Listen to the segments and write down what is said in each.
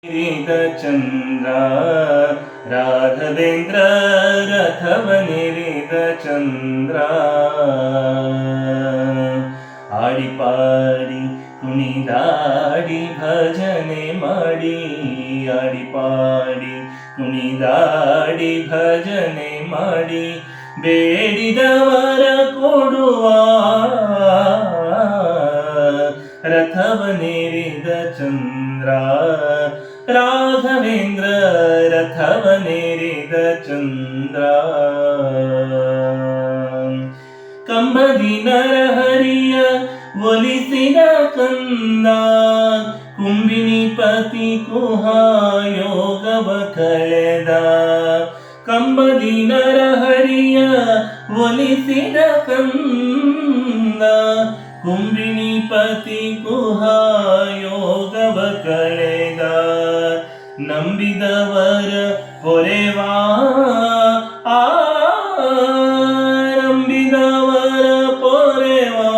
ನೇರಿದ ಚಂದ್ರ ರಾಘವೇಂದ್ರ ರಥವನೇರಿದ ಚಂದ್ರ ಆಡಿಪಾಡಿ ಕುಣಿದಾಡಿ ಭಜನೆ ಮಾಡಿ ಆಡಿಪಾಡಿ ಕುಣಿದಾಡಿ ಭಜನೆ ಮಾಡಿ ಬೇಡಿದವರ ಕೊಡುವ ರಥವನೇರಿದ ಚಂದ್ರ ರಾಘವೇಂದ್ರ ರಥವನೇರಿದ ಚಂದ್ರ ಕಂಬದಿ ನರಹರಿಯ ಒಲಿಸಿದ ಕಂದ ಕುಂಬಿನಿ ಪತಿ ಕುಹಾಯೋಗವ ಕಳೆದ ಕಂಬದಿ ನರಹರಿಯ ಒಲಿಸಿದ ಕಂದ ಕುಂಬಿನಿ ಪತಿ ಕುಹಾಯೋಗವ ಕಳೆದ ನಂಬಿದವರ ಪೊರೆವಾ ನಂಬಿದವರ ಪೊರೆವಾ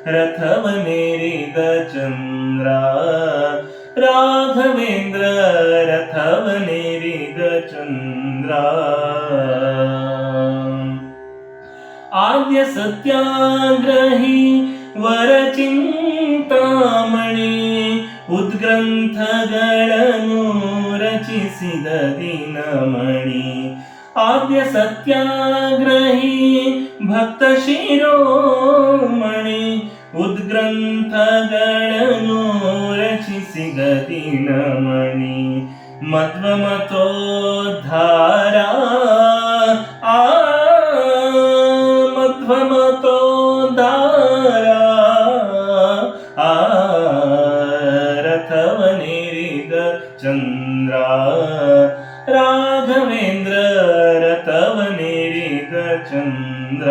ರಥವನೇರಿದ ಚಂದ್ರ ರಾಘವೇಂದ್ರ ರಥವನೇರಿದ ಚಂದ್ರ ಆದ್ಯ ಸತ್ಯಾಗ್ರಹಿ ವರಚಿಂತಾಮಣಿ ಉದ್ಗ್ರಂಥಗಳನ್ನು ರಚಿಸಿದ ದಿನಮಣಿ ಆದ್ಯ ಸತ್ಯಾಗ್ರಹಿ ಭಕ್ತ ಶಿರೋಮಣಿ ಉದ್ಗ್ರಂಥಗಳನ್ನು ರಚಿಸಿದ ದಿನಮಣಿ ಮಧ್ವಮತೋದ್ಧಾರ ಮಧ್ವಮತೋದ್ಧಾರ ರಥವನೇರಿದ ಚಂದ್ರ ರಾಘವೇಂದ್ರ ರಥವನೇರಿದ ಚಂದ್ರ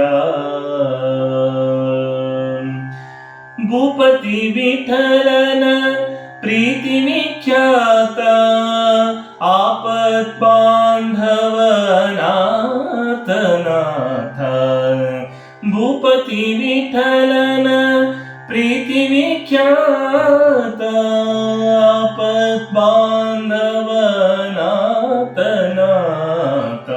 ಭೂಪತಿ ವಿಠಲನ ಪ್ರೀತಿ ವಿಖ್ಯಾತ ಆಪತ್ ಬಾಂಧವನಾಥನಾಥ ಭೂಪತಿ ವಿಠಲನ ಪ್ರೀತಿ ವಿಖ್ಯಾತ ಆಪತ್ ಬಾಂಧವನಾಥನಾಥ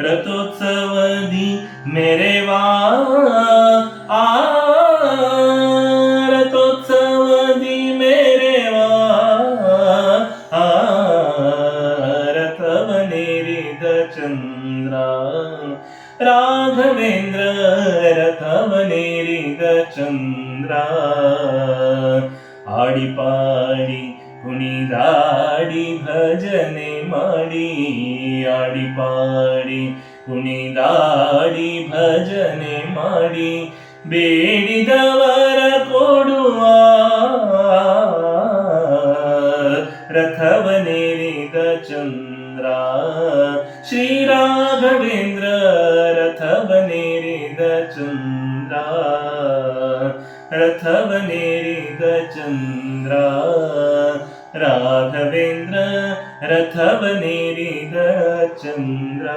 ರಥೋತ್ಸವದಿ ಮೆರೆವಾ ರಥೋತ್ಸವದಿ ಮೆರೆವಾ ರಥವನೇರಿದ ಚಂದ್ರ ರಾಘವೇಂದ್ರ ರಥವನೇರಿದ ಚಂದ್ರ ಆಡಿಪಾಡಿ ಕುಣಿದಾಡಿ ಭಜನೆ ಮಾಡಿ ಆಡಿಪಾಡಿ ಕುಣಿದಾಡಿ ಭಜನೆ ಮಾಡಿ ಬೇಡಿದವರ ಕೊಡುವ ರಥವನೇರಿದ ಚಂದ್ರ ಶ್ರೀ ರಾಘವೇಂದ್ರ ರಥವನೇರಿದ ಚಂದ್ರ ರಥವನೇರಿದ ಚಂದ್ರ ರಾಘವೇಂದ್ರ ರಥವನೇರಿದ ಚಂದ್ರ